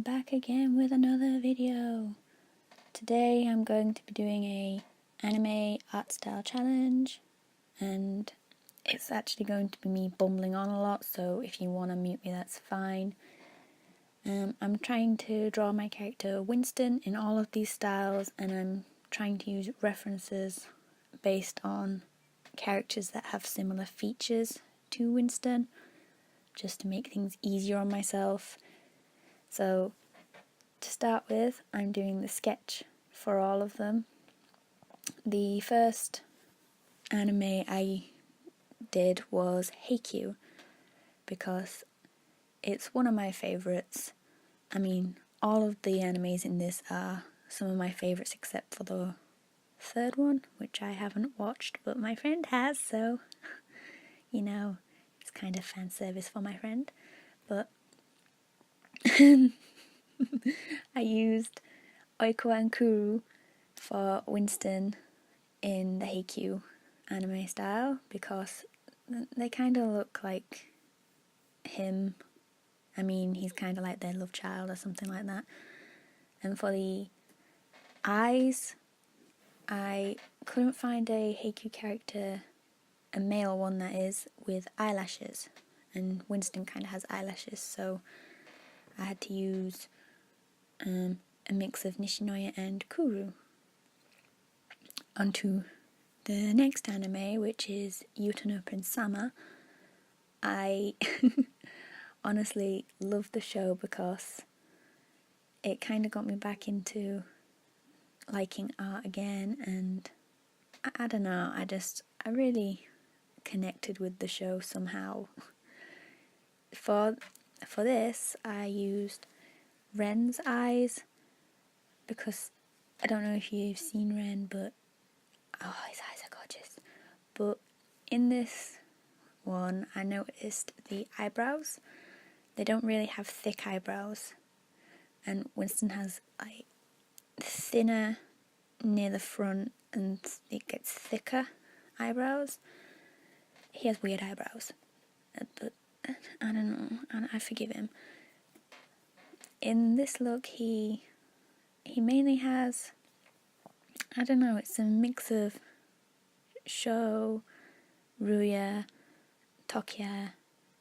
back again with another video. Today I'm going to be doing a anime art style challenge, and it's actually going to be me bumbling on a lot, so if you want to mute me that's fine. I'm trying to draw my character Winston in all of these styles, and I'm trying to use references based on characters that have similar features to Winston, just to make things easier on myself. So to start with, I'm doing the sketch for all of them. The first anime I did was Huion, because it's one of my favourites. I mean, all of the animes in this are some of my favourites except for the third one, which I haven't watched, but my friend has, so, you know, it's kind of fan service for my friend. But I used Oiko and Kuru for Winston in the Huion anime style because they kind of look like him. I mean, he's kind of like their love child or something like that. And for the eyes, I couldn't find a Huion character, a male one that is, with eyelashes. And Winston kind of has eyelashes, so I had to use a mix of Nishinoya and Kuru. Onto the next anime, which is Yuta Prince Sama. I honestly love the show because it kind of got me back into liking art again, and I don't know, I really connected with the show somehow. For this, I used Ren's eyes because I don't know if you've seen Ren, but oh, his eyes are gorgeous. But in this one, I noticed the eyebrows. They don't really have thick eyebrows, and Winston has like thinner near the front and it gets thicker eyebrows. He has weird eyebrows, but I don't know, I forgive him. In this look, he mainly has, I don't know, it's a mix of Sho, Ruya, Tokia,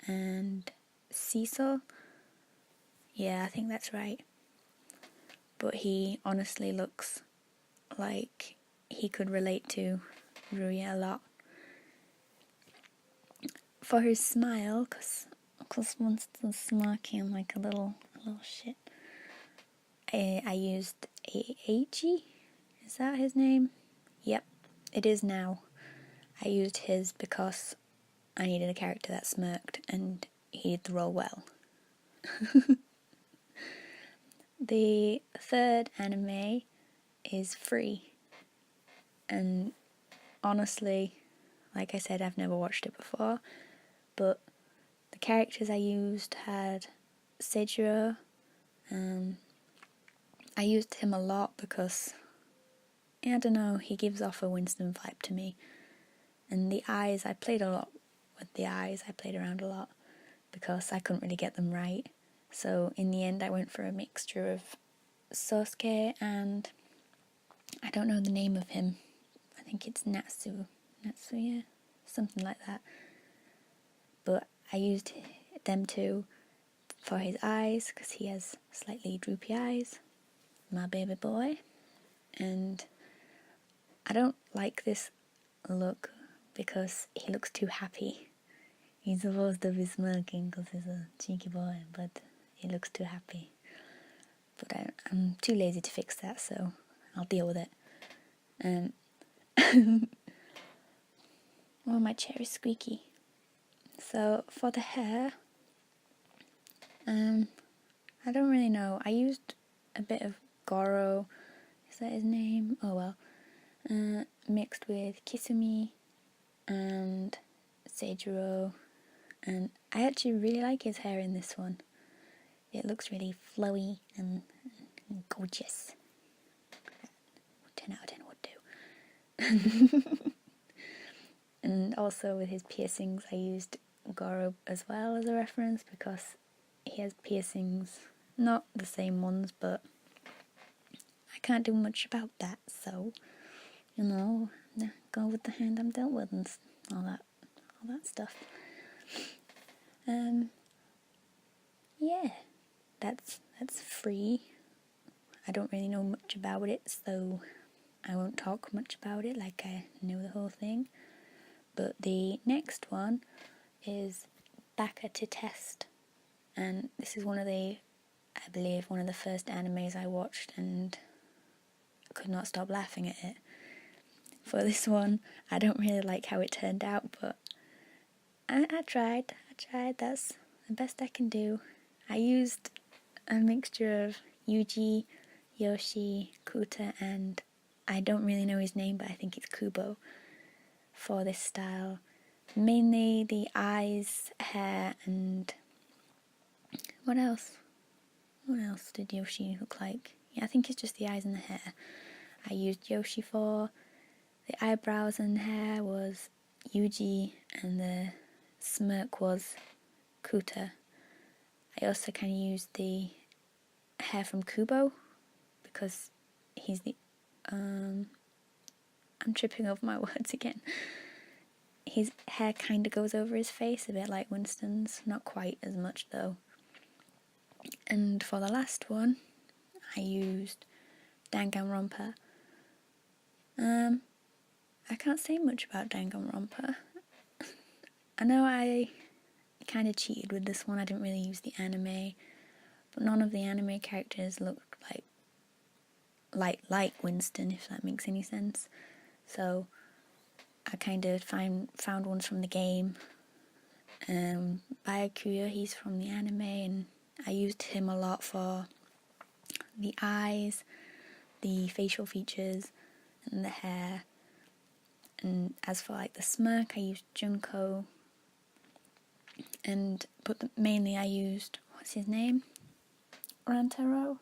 and Cecil. Yeah, I think that's right. But he honestly looks like he could relate to Ruya a lot. For his smile, because Winston's smirking like a little shit, I used Eiichi. Is that his name? Yep, it is now. I used his because I needed a character that smirked, and he did the role well. The third anime is Free, and honestly, like I said, I've never watched it before, but the characters I used had Seijiro. I used him a lot because, I don't know, he gives off a Winston vibe to me. And the eyes, I played a lot with the eyes, I played around a lot because I couldn't really get them right. So in the end I went for a mixture of ssocial and I don't know the name of him. I think it's Natsuya, something like that. But I used them two for his eyes because he has slightly droopy eyes, my baby boy. And I don't like this look because he looks too happy. He's supposed to be smirking because he's a cheeky boy, but he looks too happy. But I'm too lazy to fix that, so I'll deal with it. Oh, my chair is squeaky. So for the hair, I don't really know. I used a bit of Goro, is that his name? Oh well. Mixed with Kisumi and Seijiro, and I actually really like his hair in this one. It looks really flowy and gorgeous. 10 out of 10 would do. And also with his piercings, I used Goro as well as a reference because he has piercings Not the same ones, but I can't do much about that, so, you know, go with the hand I'm dealt with and all that stuff. Yeah, that's free. I don't really know much about it, so I won't talk much about it like I know the whole thing. But the next one is Baka to Test, and this is I believe one of the first animes I watched, and I could not stop laughing at it. For this one, I don't really like how it turned out, but I tried, that's the best I can do. I used a mixture of Yuji, Yoshi, Kuta, and I don't really know his name, but I think it's Kubo for this style. Mainly the eyes, hair, and what else? What else did Yoshi look like? Yeah, I think it's just the eyes and the hair. I used Yoshi for. The eyebrows and hair was Yuji, and the smirk was Kuta. I also kind of used the hair from Kubo because he's the I'm tripping over my words again. His hair kind of goes over his face a bit like Winston's, not quite as much though. And for the last one, I used Danganronpa. I can't say much about Danganronpa. I know I kind of cheated with this one. I didn't really use the anime, but none of the anime characters looked like Winston, if that makes any sense. So I kind of found ones from the game. Byakuya, he's from the anime, and I used him a lot for the eyes, the facial features, and the hair. And as for like the smirk, I used Junko. But mainly I used, what's his name? Rantaro?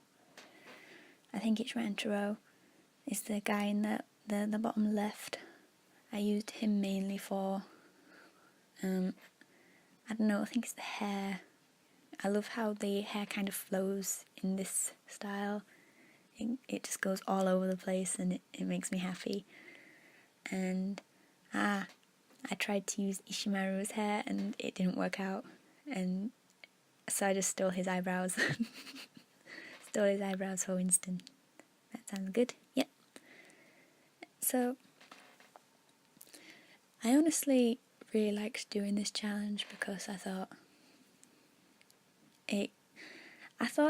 I think it's Rantaro. It's the guy in the bottom left. I used him mainly for, I don't know, I think it's the hair. I love how the hair kind of flows in this style. It just goes all over the place, and it makes me happy. And I tried to use Ishimaru's hair and it didn't work out, and so I just stole his eyebrows. Stole his eyebrows for Winston. That sounds good. Yep. So I honestly really liked doing this challenge because I thought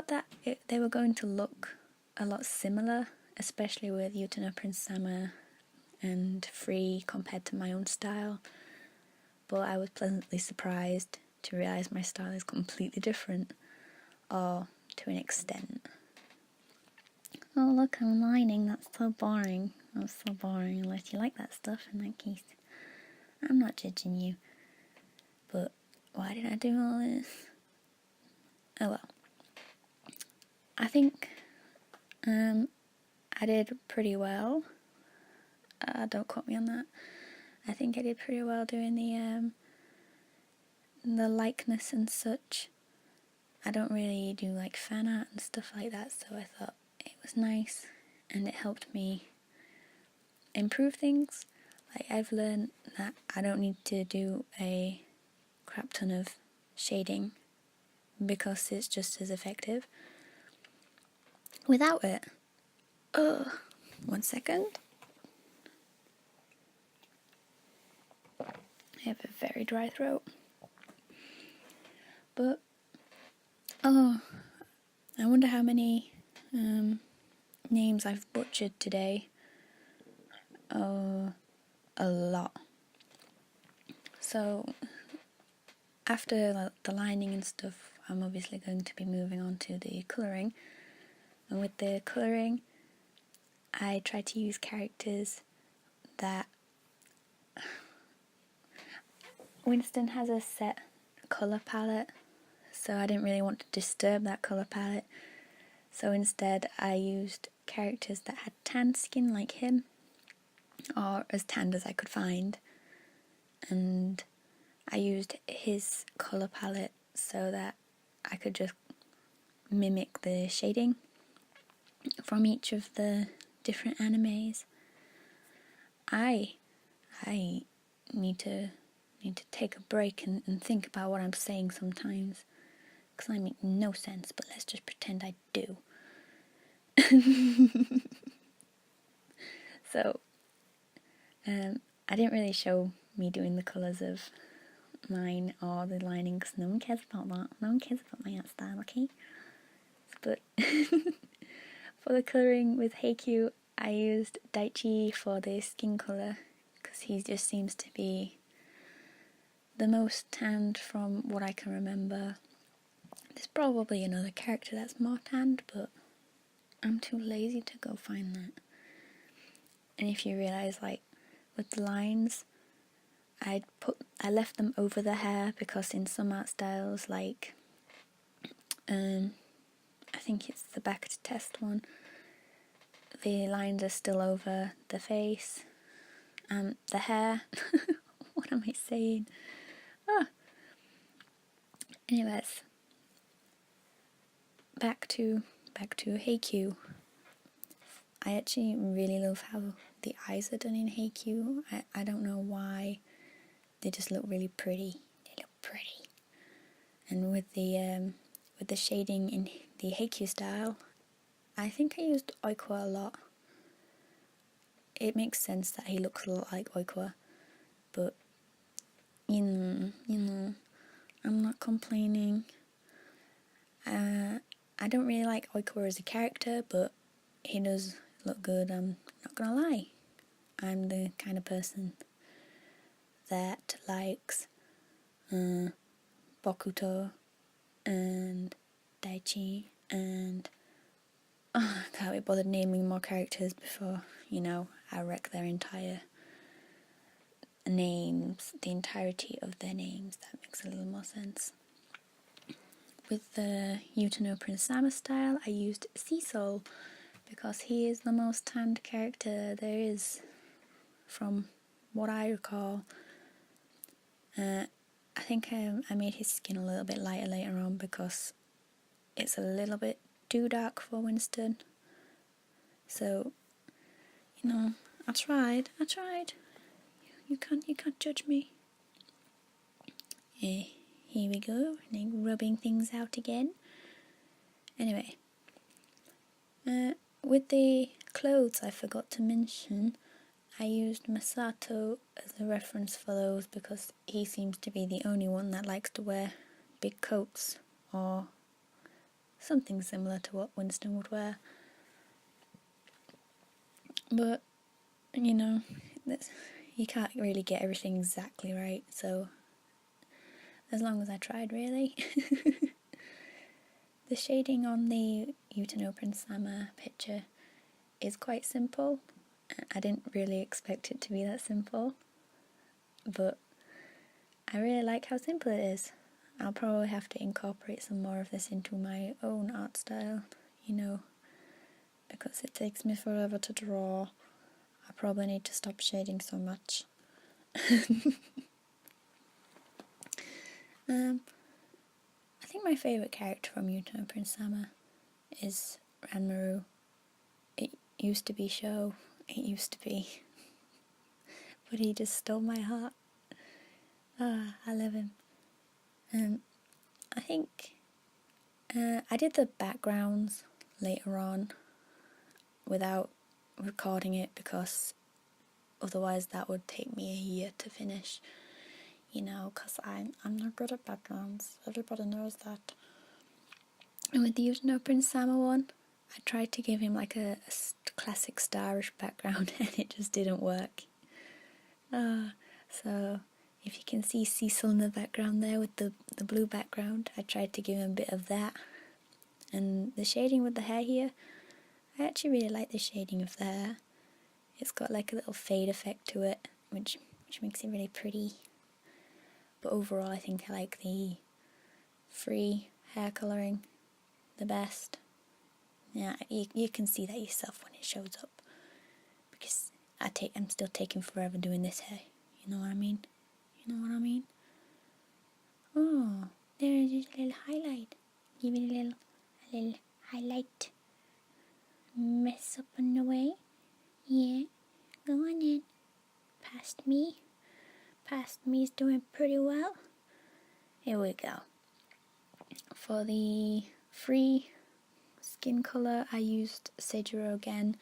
that they were going to look a lot similar, especially with Utena Prince Sama and Free compared to my own style. But I was pleasantly surprised to realise my style is completely different, or to an extent. Oh look, I'm lining, that's so boring. That's so boring, unless you like that stuff. In that case, I'm not judging you. But why did I do all this? Oh well. I think I did pretty well. Don't quote me on that. I think I did pretty well doing the likeness and such. I don't really do like fan art and stuff like that, so I thought it was nice and it helped me improve things. Like, I've learned that I don't need to do a crap ton of shading because it's just as effective without it. 1 second. I have a very dry throat. But, I wonder how many names I've butchered today. A lot. So, after the lining and stuff, I'm obviously going to be moving on to the colouring. And with the colouring, I try to use characters that... Winston has a set colour palette, so I didn't really want to disturb that colour palette. So instead I used characters that had tan skin like him, or as tanned as I could find. And I used his colour palette so that I could just mimic the shading from each of the different animes. I need to take a break and think about what I'm saying sometimes, because I make no sense, but let's just pretend I do. So, I didn't really show me doing the colours of mine or the lining, because no one cares about that. No one cares about my art style, okay? But for the colouring with Heikyu, I used Daichi for the skin colour, because he just seems to be the most tanned from what I can remember. There's probably another character that's more tanned, but I'm too lazy to go find that. And if you realise, like, with the lines, I left them over the hair, because in some art styles, like, I think it's the back to test one, the lines are still over the face, the hair. What am I saying? Anyways, back to Heikyu. I actually really love how the eyes are done in Heikyu. I don't know why, they just look really pretty. They look pretty. And with the shading in the Heikyu style, I think I used Oikwa a lot. It makes sense that he looks a lot like Oikwa, but you know, I'm not complaining. I don't really like Oikwa as a character, but he does look good, I'm not gonna lie. I'm the kind of person that likes Bokuto and Daichi and I can't be bothered naming more characters before, I wreck their entire names, the entirety of their names. That makes a little more sense. With the Utano Prince Sama style, I used ｓocial because he is the most tanned character there is, from what I recall. I think I made his skin a little bit lighter later on because it's a little bit too dark for Winston. So, I tried. You can't judge me. Here we go, rubbing things out again. Anyway, with the clothes, I forgot to mention, I used Masato as a reference for those because he seems to be the only one that likes to wear big coats or something similar to what Winston would wear. But, you can't really get everything exactly right, so as long as I tried, really. The shading on the Utano Prince Sama picture is quite simple. I didn't really expect it to be that simple, but I really like how simple it is. I'll probably have to incorporate some more of this into my own art style, because it takes me forever to draw. I probably need to stop shading so much. I think my favourite character from Utano Prince Sama is Ranmaru. It used to be Sho. It used to be. But he just stole my heart. I love him. I think I did the backgrounds later on without recording it because otherwise that would take me a year to finish. Because I'm not good at backgrounds. Everybody knows that. And with the Utano Prince Sama one, I tried to give him like a classic starish background and it just didn't work. So if you can see ssocial in the background there with the blue background, I tried to give him a bit of that. And the shading with the hair here, I actually really like the shading of the hair. It's got like a little fade effect to it, which makes it really pretty. But overall I think I like the free hair colouring the best. Yeah, you can see that yourself when it shows up. Because I'm still taking forever doing this hair. You know what I mean? Oh, there's just a little highlight. Give it a little highlight. Mess up on the way. Yeah, go on in. Past me. Past me's doing pretty well. Here we go. For the free skin colour, I used ｓtуфф again.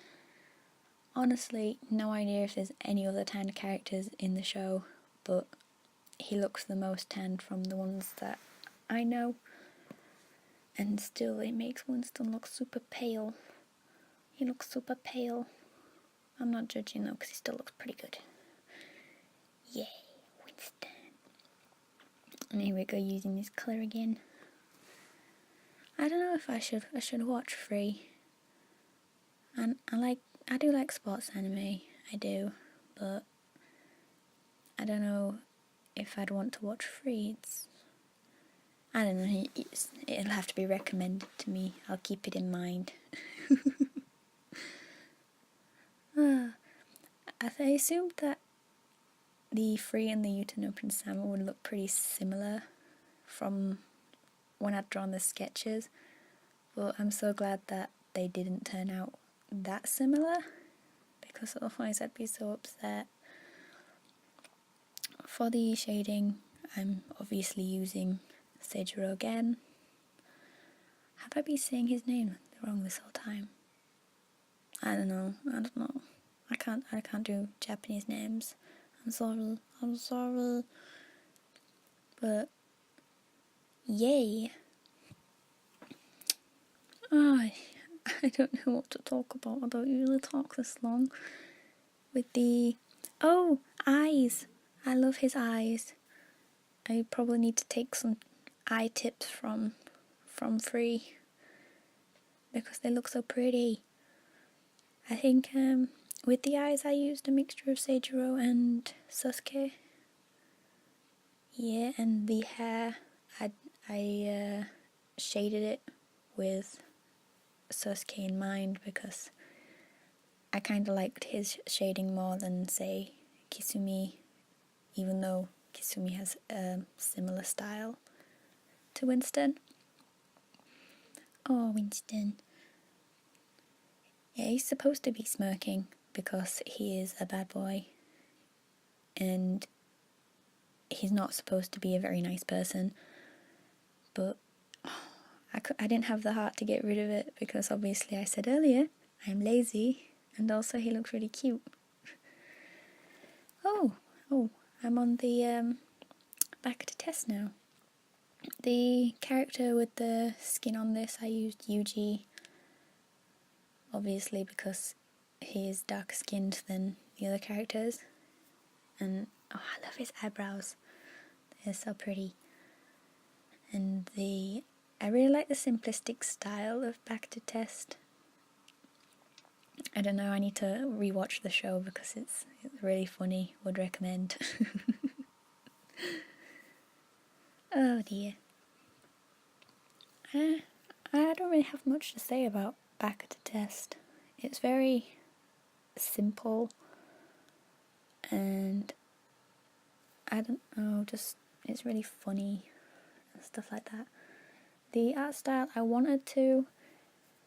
Honestly, no idea if there's any other tanned characters in the show, but he looks the most tanned from the ones that I know. And still, it makes Winston look super pale. He looks super pale. I'm not judging though, because he still looks pretty good. Yay, Winston. And here we go, using this colour again. I don't know if I should watch free. And I do like sports anime, I do, but I don't know if I'd want to watch free. I don't know, it'll have to be recommended to me. I'll keep it in mind. I assumed that the free and the Utano Prince Sama would look pretty similar from when I'd drawn the sketches, but I'm so glad that they didn't turn out that similar, because otherwise I'd be so upset. For the shading, I'm obviously using ｓtуфф again. Have I been saying his name wrong this whole time? I don't know. I can't do Japanese names. I'm sorry. But yay. I don't know what to talk about. I don't usually talk this long. With the eyes. I love his eyes. I probably need to take some eye tips from Free, because they look so pretty. I think with the eyes I used a mixture of ｓtуфф and Sasuke. Yeah, and the hair I shaded it with Sasuke in mind, because I kind of liked his shading more than, say, Kisumi, even though Kisumi has a similar style to Winston. Oh, Winston. Yeah, he's supposed to be smirking because he is a bad boy, and he's not supposed to be a very nice person, but I didn't have the heart to get rid of it, because obviously I said earlier, I'm lazy, and also he looks really cute. Oh, I'm on the back to test now. The character with the skin on this, I used Yuji, obviously because he is darker skinned than the other characters. And I love his eyebrows, they're so pretty. And I really like the simplistic style of Back to Test. I don't know, I need to rewatch the show because it's really funny, would recommend. Oh dear. I don't really have much to say about Back to Test. It's very simple, and I don't know, just it's really funny and stuff like that. The art style, I wanted to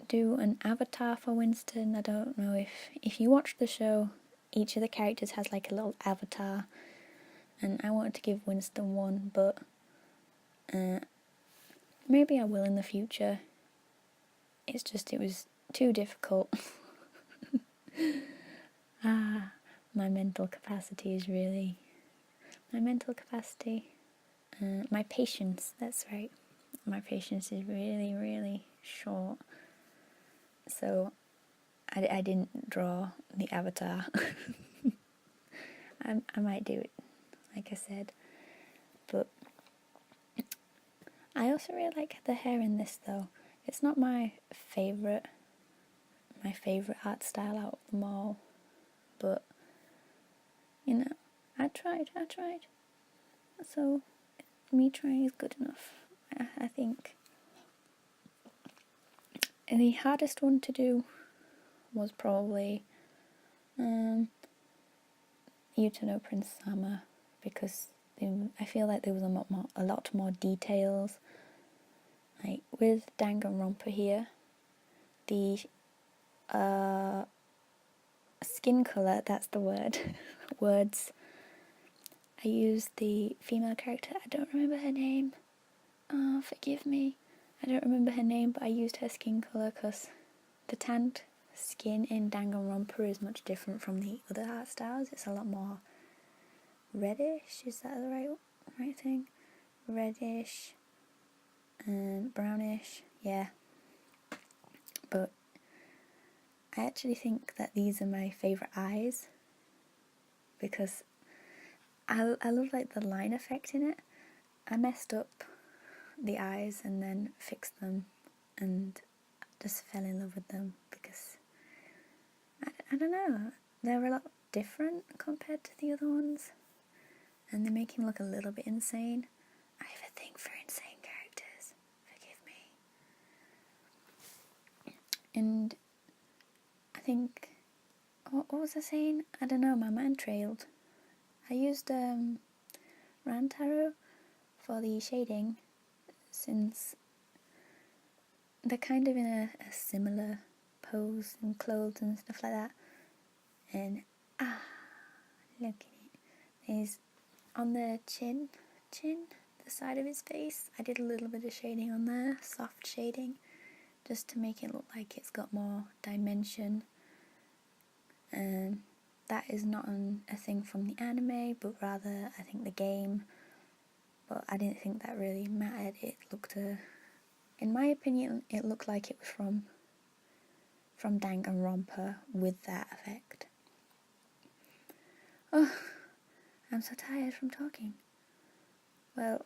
do an avatar for Winston. I don't know if you watch the show, each of the characters has like a little avatar, and I wanted to give Winston one, but maybe I will in the future. It's just, it was too difficult. My mental capacity is really... my patience, that's right. My patience is really, really short. So I didn't draw the avatar. I might do it, like I said. But I also really like the hair in this though. It's not my favourite art style out of them all. But, you know, I tried. So, me trying is good enough, I think. And the hardest one to do was probably Utano Prince Sama, because I feel like there was a lot more details. like with Danganronpa here, the skin colour, that's the word, words, I used the female character, I don't remember her name, oh forgive me, I don't remember her name, but I used her skin colour because the tanned skin in Danganronpa is much different from the other art styles. It's a lot more reddish, is that the right thing? Reddish and brownish, yeah. But I actually think that these are my favourite eyes because I love like the line effect in it. I messed up the eyes and then fixed them and just fell in love with them because I don't know, they're a lot different compared to the other ones and they make him look a little bit insane. I have a thing for insane characters, forgive me. And I think, what was I saying? I don't know, my mind trailed. I used Rantaro for the shading since they're kind of in a similar pose and clothes and stuff like that. And look at it. There's on the chin, the side of his face, I did a little bit of shading on there, soft shading, just to make it look like it's got more dimension. That is not a thing from the anime, but rather I think the game. But I didn't think that really mattered. It looked, in my opinion, it looked like it was from Danganronpa with that effect. Oh, I'm so tired from talking. Well,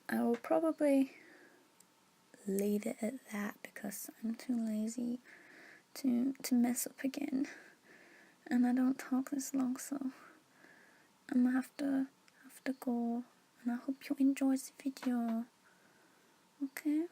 I will probably leave it at that because I'm too lazy to mess up again. And I don't talk this long, so I'm gonna have to go. And I hope you enjoyed the video. Okay?